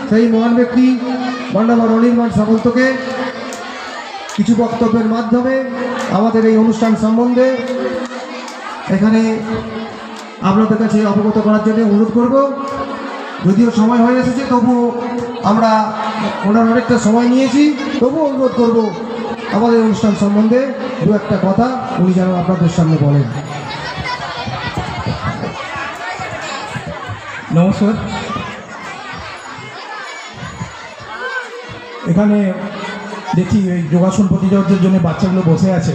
সেই মহান ব্যক্তি মাননীয় অনির্বাণ সামন্তকে কিছু বক্তব্যের মাধ্যমে আমাদের এই অনুষ্ঠান সম্বন্ধে এখানে আপনাদের কাছে অবগত করার জন্য অনুরোধ করব। যদিও সময় হয়ে এসেছে, তবুও আমরা ওনার অনেকটা সময় নিয়েছি, তবুও অনুরোধ করব আমাদের অনুষ্ঠান সম্বন্ধে দু একটা কথা উনি যেন আপনাদের সামনে বলেন। নমস্কার। এখানে দেখি এই যোগাসন প্রতিযোগিতার জন্য বাচ্চাগুলো বসে আছে,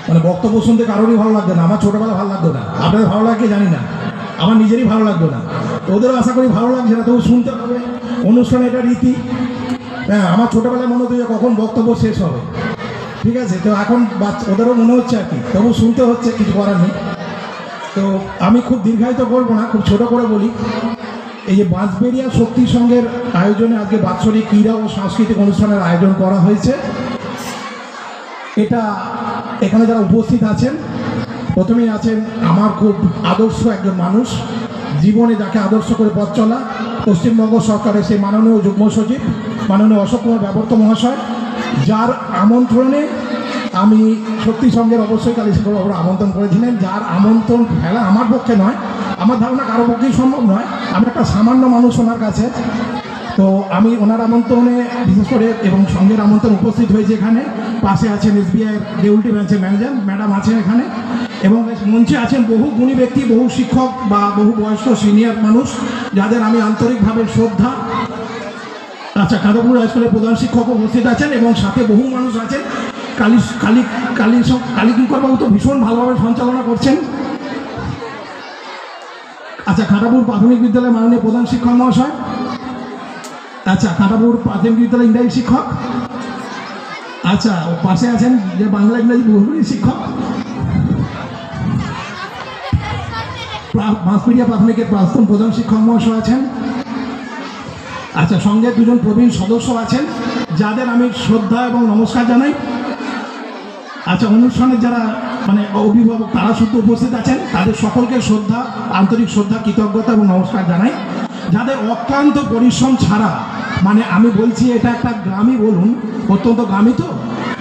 মানে বক্তব্য শুনতে কারোরই ভালো লাগবে না। আমার ছোটোবেলা ভালো লাগতো না, আপনাদের ভালো লাগে জানি না, আমার নিজেরই ভালো লাগতো না, তো ওদেরও আশা করি ভালো লাগছে না, তবু শুনতে হবে। অনুষ্ঠানে এটা রীতি। হ্যাঁ, আমার ছোটোবেলায় মনে হতো যে কখন বক্তব্য শেষ হবে, ঠিক আছে। তো এখন ওদেরও মনে হচ্ছে আর কি, তবু শুনতে হচ্ছে, কিছু করার নেই। তো আমি খুব দীর্ঘায়িত করবো না, খুব ছোট করে বলি। এই যে বাঁশবেড়িয়া শক্তি সংঘের আয়োজনে আজকে বাৎসরিক ক্রীড়া ও সাংস্কৃতিক অনুষ্ঠানের আয়োজন করা হয়েছে। এটা এখানে যারা উপস্থিত আছেন, প্রথমেই আছেন আমার খুব আদর্শ একজন মানুষ, জীবনে যাকে আদর্শ করে পথ চলা, পশ্চিমবঙ্গ সরকারের সেই মাননীয় যুগ্ম সচিব মাননীয় অশোক কুমার ব্যাবর্ত মহাশয়, যার আমন্ত্রণে আমি শক্তি সংঘের অবশ্যই কালীশঙ্কর বাবুর আমন্ত্রণ করেছিলেন, যার আমন্ত্রণ ফেলা আমার পক্ষে নয়, আমার ধারণা কারো পক্ষেই সম্ভব নয়। আমি একটা সামান্য মানুষ ওনার কাছে, তো আমি ওনার আমন্ত্রণে বিশেষ করে এবং সংঘের আমন্ত্রণ উপস্থিত হয়েছে। এখানে পাশে আছেন SBI দেউলটি ব্রাঞ্চের ম্যানেজার ম্যাডাম আছেন এখানে, এবং মঞ্চে আছেন বহু গুণী ব্যক্তি, বহু শিক্ষক বা বহু বয়স্ক সিনিয়র মানুষ, যাদের আমি আন্তরিকভাবে শ্রদ্ধা। আচ্ছা, কাদবপুর হাইস্কুলের প্রধান শিক্ষক উপস্থিত আছেন এবং সাথে বহু মানুষ আছেন। কালীকিঙ্কর বাবু তো ভীষণ ভালোভাবে সঞ্চালনা করছেন। আচ্ছা, খাটাপুর প্রাথমিক বিদ্যালয়ের মাননীয় প্রধান শিক্ষক মহাশয়। আচ্ছা, খাটাপুর প্রাথমিক বিদ্যালয় ইংরাজি শিক্ষক। আচ্ছা, ও পাশে আছেন যে বাংলা ইংরাজি বহুগুলি শিক্ষক। বাঁশবেড়িয়া প্রাথমিকের প্রাক্তন প্রধান শিক্ষক মহাশয় আছেন। আচ্ছা, সঙ্গে দুজন প্রবীণ সদস্য আছেন, যাদের আমি শ্রদ্ধা এবং নমস্কার জানাই। আচ্ছা, অনুষ্ঠানের যারা মানে অভিভাবক তারা শুধু উপস্থিত আছেন, তাদের সকলকে শ্রদ্ধা, আন্তরিক শ্রদ্ধা, কৃতজ্ঞতা এবং নমস্কার জানাই। যাদের অক্লান্ত পরিশ্রম ছাড়া, মানে আমি বলছি এটা একটা গ্রামই বলুন, অত্যন্ত গ্রামই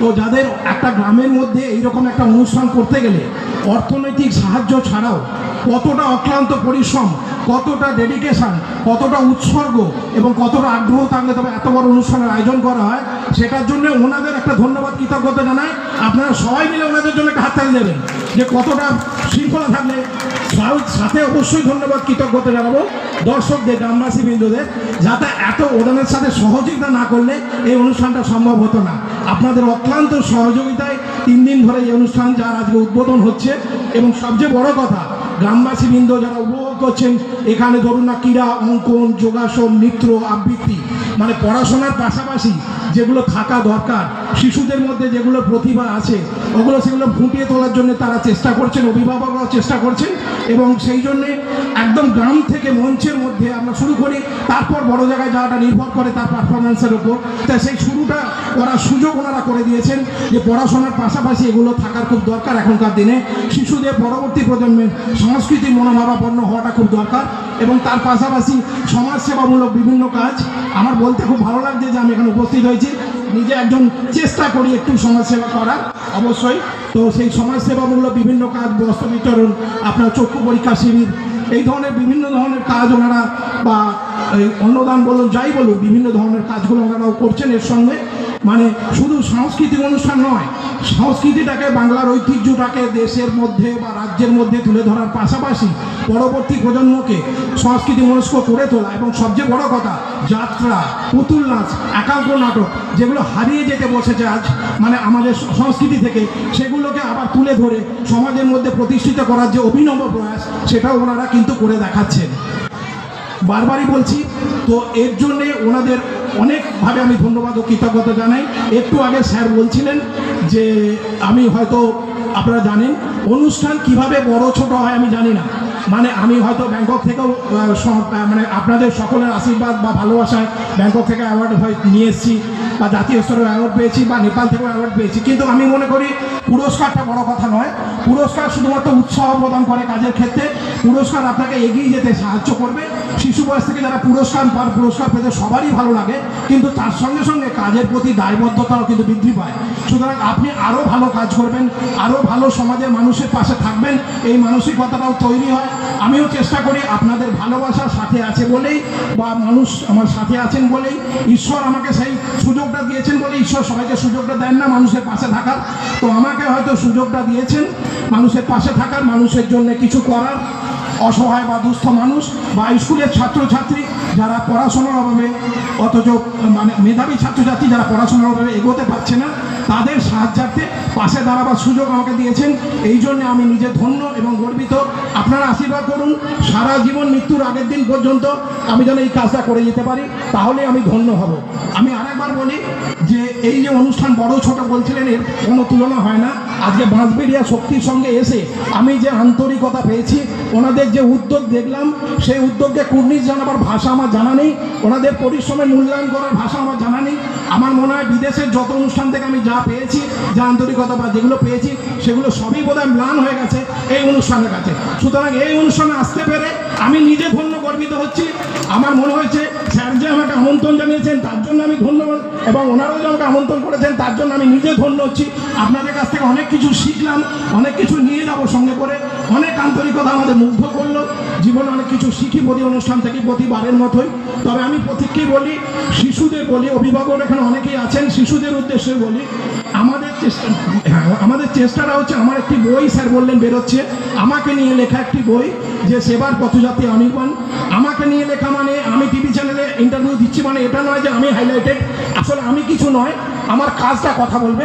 তো যাদের একটা গ্রামের মধ্যে এইরকম একটা অনুষ্ঠান করতে গেলে অর্থনৈতিক সাহায্য ছাড়াও কতটা অক্লান্ত পরিশ্রম, কতটা ডেডিকেশান, কতটা উৎসর্গ এবং কতটা আগ্রহ থাকলে তবে এত বড় অনুষ্ঠানের আয়োজন করা হয়, সেটার জন্য ওনাদের একটা ধন্যবাদ, কৃতজ্ঞতা জানাই। আপনারা সবাই মিলে ওনাদের জন্য একটা হাততালি দেবেন, যে কতটা শৃঙ্খলা থাকলে। সাথে অবশ্যই ধন্যবাদ, কৃতজ্ঞতা জানাবো দর্শকদের, গ্রামবাসী বৃন্দদের, যাতে এত ওদের সাথে সহযোগিতা না করলে এই অনুষ্ঠানটা সম্ভব হতো না। আপনাদের অক্লান্ত সহযোগিতায় 3 দিন ধরে এই অনুষ্ঠান যার আজকে উদ্বোধন হচ্ছে, এবং সবচেয়ে বড় কথা গ্রামবাসী বৃন্দ যারা উপভোগ করছেন এখানে, ধরুন না ক্রীড়া, অঙ্কন, যোগাসন, নৃত্য, আবৃত্তি, মানে পড়াশোনার পাশাপাশি যেগুলো থাকা দরকার, শিশুদের মধ্যে যেগুলো প্রতিভা আছে সেগুলো ফুটিয়ে তোলার জন্য তারা চেষ্টা করছেন, অভিভাবকরাও চেষ্টা করছেন। এবং সেই জন্যে একদম গ্রাম থেকে মঞ্চের মধ্যে আমরা শুরু করি, তারপর বড় জায়গায় যাওয়াটা নির্ভর করে তার পারফরমেন্সের উপর। তাই সেই শুরুটা করার সুযোগ ওনারা করে দিয়েছেন, যে পড়াশোনার পাশাপাশি এগুলো থাকার খুব দরকার এখনকার দিনে। শিশুদের, পরবর্তী প্রজন্মের সংস্কৃতি মনোভাবাপন্ন হওয়াটা খুব দরকার, এবং তার পাশাপাশি সমাজসেবামূলক বিভিন্ন কাজ। আমার বলতে খুব ভালো লাগছে যে আমি এখানে উপস্থিত হয়েছি, নিজে একজন চেষ্টা করি একটু সমাজসেবা করার অবশ্যই। তো সেই সমাজসেবামূলক বিভিন্ন কাজ, বস্ত্র বিতরণ, আপনার চক্ষু পরীক্ষা শিবির, এই ধরনের বিভিন্ন ধরনের কাজ ওনারা, বা এই অন্নদান বলুন, যাই বলুন, বিভিন্ন ধরনের কাজগুলো ওনারাও করছেন। এর সঙ্গে মানে শুধু সাংস্কৃতিক অনুষ্ঠান নয়, সংস্কৃতিটাকে, বাংলার ঐতিহ্যটাকে দেশের মধ্যে বা রাজ্যের মধ্যে তুলে ধরার পাশাপাশি পরবর্তী প্রজন্মকে সংস্কৃতি মনস্ক করে তোলা, এবং সবচেয়ে বড় কথা যাত্রা, পুতুল নাচ, একাঙ্ক নাটক, যেগুলো হারিয়ে যেতে বসেছে আজ মানে আমাদের সংস্কৃতি থেকে, সেগুলোকে আবার তুলে ধরে সমাজের মধ্যে প্রতিষ্ঠিত করার যে অভিনব প্রয়াস, সেটাও ওনারা কিন্তু করে দেখাচ্ছেন। বারবারই বলছি, তো এর জন্যে ওনাদের অনেকভাবে আমি ধন্যবাদ ও কৃতজ্ঞতা জানাই। একটু আগে স্যার বলছিলেন যে আমি হয়তো, আপনারা জানেন অনুষ্ঠান কিভাবে বড় ছোট হয় আমি জানি না, মানে আমি হয়তো ব্যাংকক থেকেও মানে আপনাদের সকলের আশীর্বাদ বা ভালোবাসায় ব্যাংকক থেকে অ্যাওয়ার্ড নিয়ে এসেছি, বা জাতীয় স্তরের অ্যাওয়ার্ড পেয়েছি, বা নেপাল থেকেও অ্যাওয়ার্ড পেয়েছি, কিন্তু আমি মনে করি পুরস্কারটা বড় কথা নয়, পুরস্কার শুধুমাত্র উৎসাহ প্রদান করে কাজের ক্ষেত্রে, পুরস্কার আপনাকে এগিয়ে যেতে সাহায্য করবে। শিশু বয়স থেকে যারা পুরস্কার পেতে সবারই ভালো লাগে, কিন্তু তার সঙ্গে সঙ্গে কাজের প্রতি দায়বদ্ধতাও কিন্তু বৃদ্ধি পায়। সুতরাং আপনি আরও ভালো কাজ করবেন, আরও ভালো সমাজের মানুষের পাশে থাকবেন, এই মানসিকতাটাও তৈরি হয়। আমিও চেষ্টা করি আপনাদের ভালোবাসার সাথে আছে বলেই, বা মানুষ আমার সাথে আছেন বলেই, ঈশ্বর আমাকে সেই সুযোগটা দিয়েছেন বলে, ঈশ্বর সবাইকে সুযোগটা দেন না মানুষের পাশে থাকার, তো আমাকে হয়তো সুযোগটা দিয়েছেন মানুষের পাশে থাকার, মানুষের জন্য কিছু করার। অসহায় বা দুস্থ মানুষ বা স্কুলের ছাত্রছাত্রী যারা পড়াশোনার অভাবে, অথচ মানে মেধাবী ছাত্রছাত্রী যারা পড়াশোনার অভাবে এগোতে পারছে না, তাদের সাহায্যার্থে পাশে দাঁড়াবার সুযোগ আমাকে দিয়েছেন। এই জন্য আমি নিজে ধন্য এবং গর্বিত। আপনারা আশীর্বাদ করুন সারা জীবন মৃত্যুর আগের দিন পর্যন্ত আমি যেন এই কাজটা করে যেতে পারি, তাহলে আমি ধন্য হব। আমি আরেকবার বলি যে এই যে অনুষ্ঠান বড় ছোট বলছিলেন, এর কোনো তুলনা হয় না। আজকে বাঁশবেড়িয়া শক্তির সঙ্গে এসে আমি যে আন্তরিকতা পেয়েছি, ওনাদের যে উদ্যোগ দেখলাম, সেই উদ্যোগকে কুর্নিশ জানাবার ভাষা আমার জানা নেই, ওনাদের পরিশ্রমের মূল্যায়ন করার ভাষা আমার জানা নেই। আমার মনে হয় বিদেশের যত অনুষ্ঠান থেকে আমি যা পেয়েছি, যা আন্তরিকতা বা যেগুলো পেয়েছি, সেগুলো সবই বোধহয় ম্লান হয়ে গেছে এই অনুষ্ঠানের কাছে। সুতরাং এই অনুষ্ঠানে আসতে পেরে আমি নিজে ধন্য গর্বিত হচ্ছি। আমার মনে হয়েছে স্যার যে আমাকে আমন্ত্রণ জানিয়েছেন তার জন্য আমি ধন্যবাদ, এবং ওনারাও যে আমাকে আমন্ত্রণ করেছেন তার জন্য আমি নিজে ধন্য হচ্ছি। আপনাদের কাছ থেকে অনেক কিছু শিখলাম, অনেক কিছু নিয়ে যাবো সঙ্গে করে। অনেক আন্তরিকতা আমাদের মুগ্ধ করলো, জীবনে অনেক কিছু শিখি প্রতি অনুষ্ঠান থেকে, প্রতিবারের মতোই। তবে আমি প্রত্যেককেই বলি, শিশুদের বলি, অভিভাবক এখানে অনেকেই আছেন, শিশুদের উদ্দেশ্যে বলি, আমাদের চেষ্টাটা হচ্ছে, আমার একটি বই স্যার বললেন বেরোচ্ছে, আমাকে নিয়ে লেখা একটি বই, যে সেবার পথযাত্রী অনির্বাণ। আমাকে নিয়ে লেখা মানে আমি টিভি চ্যানেলে ইন্টারভিউ দিচ্ছি মানে এটা নয় যে আমি হাইলাইটেড। আসলে আমি কিছু নয়, আমার কাজটা কথা বলবে,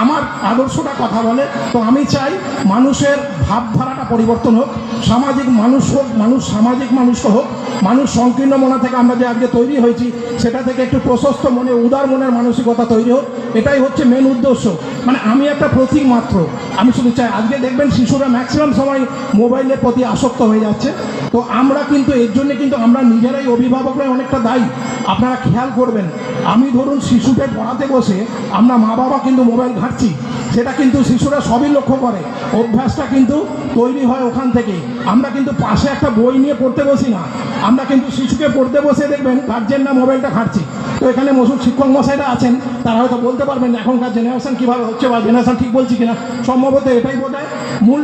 আমার আদর্শটা কথা বলে। তো আমি চাই মানুষের ভাবধারাটা পরিবর্তন হোক, সামাজিক মানুষ হোক, মানুষ সামাজিক মানুষ হোক, মানুষ সংকীর্ণ মনা থেকে আমরা যে আজকে তৈরি হয়েছি, সেটা থেকে একটু প্রশস্ত মনে, উদার মনের মানসিকতা তৈরি হোক। এটাই হচ্ছে মেন উদ্দেশ্য। মানে আমি একটা প্রতীক মাত্র। আমি শুধু চাই, আজকে দেখবেন শিশুরা ম্যাক্সিমাম সময় মোবাইলের প্রতি আসক্ত হয়ে যাচ্ছে। তো আমরা কিন্তু এর জন্য কিন্তু আমরা নিজেরাই অভিভাবকরাই অনেকটা দায়ী। আপনারা খেয়াল করবেন, আমি ধরুন শিশুকে পড়াতে বসে আমরা মা বাবা কিন্তু মোবাইল ঘাঁটছি, সেটা কিন্তু শিশুরা সবই লক্ষ্য করে। অভ্যাসটা কিন্তু তৈরি হয় ওখান থেকেই। আমরা কিন্তু পাশে একটা বই নিয়ে পড়তে বসি না, আমরা কিন্তু শিশুকে পড়তে বসে দেখবেন গার্জেনরা মোবাইলটা ঘাঁটছি। তো এখানে শিক্ষক মশাইরা আছেন, তারা হয়তো বলতে পারবেন এখনকার জেনারেশন কীভাবে হচ্ছে, বা জেনারেশন ঠিক বলছি কিনা। সম্ভবত এটাই বোধহয় মূল।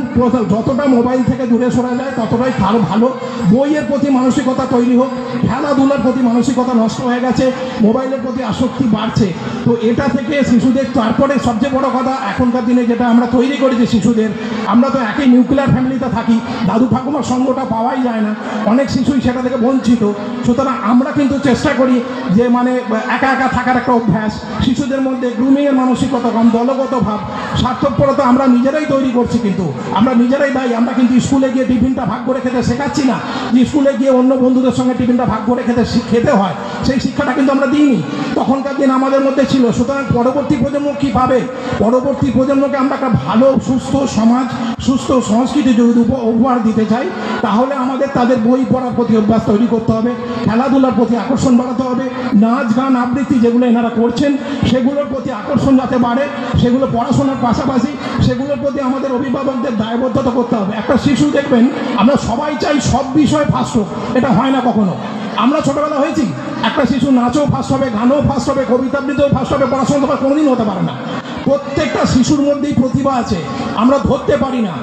যতটা মোবাইল থেকে দূরে সরা যায় ততটাই তার ভালো। বইয়ের প্রতি মানসিকতা তৈরি হোক, খেলাধুলার প্রতি মানসিকতা নষ্ট হয়ে গেছে, মোবাইলের প্রতি আসক্তি বাড়ছে। তো এটা থেকে শিশুদের, তারপরে সবচেয়ে বড় কথা, এখনকার দিনে যেটা আমরা তৈরি করেছি শিশুদের, আমরা তো একই নিউক্লিয়ার ফ্যামিলিতে থাকি, দাদু ঠাকুমার সঙ্গটা পাওয়াই যায় না, অনেক শিশুই সেটা থেকে বঞ্চিত। সুতরাং আমরা কিন্তু চেষ্টা করি যে মানে একা একা থাকার একটা অভ্যাস, শিশুদের মধ্যে গ্রুমিংয়ের মানসিকতা কম, দলগত ভাব, স্বার্থপরতা আমরা নিজেরাই তৈরি করছি। কিন্তু আমরা নিজেরাই দায়ী। আমরা কিন্তু স্কুলে গিয়ে টিফিনটা ভাগ করে খেতে শেখাচ্ছি না, যে স্কুলে গিয়ে অন্য বন্ধুদের সঙ্গে টিফিনটা ভাগ করে খেতে হয়, সেই শিক্ষাটা কিন্তু আমরা দিইনি। তখনকার দিন আমাদের মধ্যে ছিল। সুতরাং পরবর্তী প্রজন্ম কী পাবে? পরবর্তী প্রজন্মকে আমরা একটা ভালো সুস্থ সমাজ, সুস্থ সংস্কৃতি যদি উপহার দিতে চাই, তাহলে আমাদের তাদের বই পড়ার প্রতি অভ্যাস তৈরি করতে হবে, খেলাধুলার প্রতি আকর্ষণ বাড়াতে হবে, নাচ গান আবৃত্তি যেগুলো এনারা করছেন সেগুলোর প্রতি আকর্ষণ যাতে বাড়ে, সেগুলো পড়াশোনার পাশাপাশি সেগুলোর প্রতি আমাদের অভিভাবকদের দায়বদ্ধতা করতে হবে। একটা শিশু দেখবেন, আমরা সবাই চাই সব বিষয়ে ফার্স্ট হোক, এটা হয় না কখনো। আমরা ছোটবেলা হয়েছি, একটা শিশু নাচও ফার্স্ট হবে, গানও ফার্স্ট হবে, কবিতা আবৃত্তিও ফার্স্ট হবে, পড়াশোনা তো কোনোদিন হতে পারে না। প্রত্যেকটা শিশুর মধ্যেই প্রতিভা আছে, আমরা ধরতে পারি না।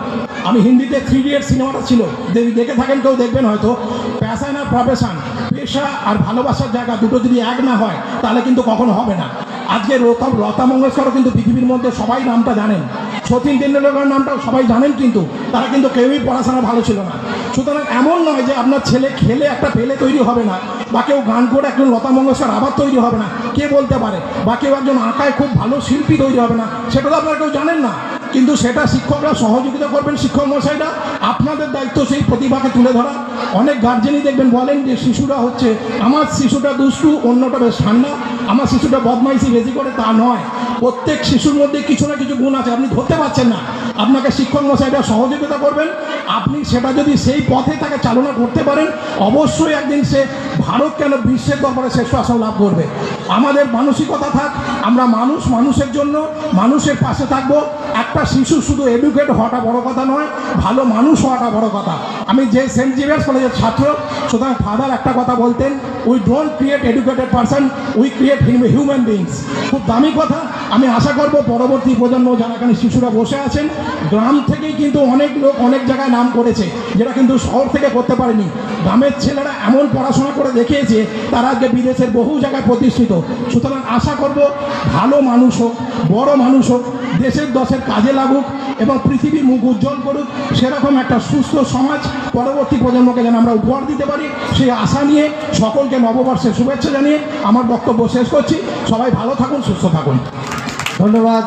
আমি হিন্দিতে 3 ইডিয়টস সিনেমাটা ছিল, দেখে থাকেন, কেউ দেখবেন হয়তো। প্যাশন আর প্রফেশন, পেশা আর ভালোবাসার জায়গা দুটো যদি এক না হয় তাহলে কিন্তু কখনো হবে না। আজকে লতা মঙ্গেশকরও কিন্তু পৃথিবীর মধ্যে সবাই নামটা জানেন, সচিন তেন্ডুলকরের নামটাও সবাই জানেন, কিন্তু তারা কিন্তু কেউই পড়াশোনা ভালো ছিল না। সুতরাং এমন নয় যে আপনার ছেলে খেলে একটা পেলে তৈরি হবে না, বা কেউ গান করে একজন লতা মঙ্গেশকর আবার তৈরি হবে না, কে বলতে পারে, বা কেউ একজন আঁকায় খুব ভালো শিল্পী তৈরি হবে না, সেটা তো আপনারা কেউ জানেন না। কিন্তু সেটা শিক্ষকরা সহযোগিতা করবেন, শিক্ষক মশাইরা। আপনাদের দায়িত্ব সেই প্রতিভাকে তুলে ধরা। অনেক গার্জেনই দেখবেন বলেন যে শিশুরা হচ্ছে, আমার শিশুটা দুষ্টু, অন্যটা বেশ ঠান্ডা, আমার শিশুটা বদমাইশি বেশি করে, তা নয়। প্রত্যেক শিশুর মধ্যে কিছু না কিছু গুণ আছে, আপনি ধরতে পারছেন না। আপনাকে শিক্ষক মশাইরা সহযোগিতা করবেন। আপনি সেটা যদি সেই পথে তাকে চালনা করতে পারেন, অবশ্যই একদিন সে ভারত কেন বিশ্বের দরবারে শ্রেষ্ঠ আসন লাভ করবে। আমাদের মানসিকতা থাক, আমরা মানুষের জন্য মানুষের পাশে থাকবো, একটা শিশু শুধু এডুকেট হওয়াটা বড় কথা নয়, ভালো মানুষ হওয়াটা বড় কথা। আমি যে সেন্ট জেভিয়ার্স কলেজের ছাত্র, সুতরাং ফাদার একটা কথা বলতেন, we don't create educated person, we create human beings. খুব দামি কথা। আমি আশা করব পরবর্তী প্রজন্ম যারা এখানে শিশুরা বসে আছেন, গ্রাম থেকেই কিন্তু অনেক লোক অনেক জায়গায় নাম করেছে, যেটা কিন্তু শহর থেকে করতে পারেনি। গ্রামের ছেলেরা এমন পড়াশোনা করে দেখিয়েছে, তারা আজকে বিদেশের বহু জায়গায় প্রতিষ্ঠিত। সুতরাং আশা করব ভালো মানুষ হোক, বড় মানুষ হোক, দেশের দশের কাজে লাগুক এবং পৃথিবীর মুখ উজ্জ্বল করুক, সেরকম একটা সুস্থ সমাজ পরবর্তী প্রজন্মকে যেন আমরা উপহার দিতে পারি, সেই আশা নিয়ে সকলকে নববর্ষের শুভেচ্ছা জানিয়ে আমার বক্তব্য শেষ করছি। সবাই ভালো থাকুন, সুস্থ থাকুন। ধন্যবাদ।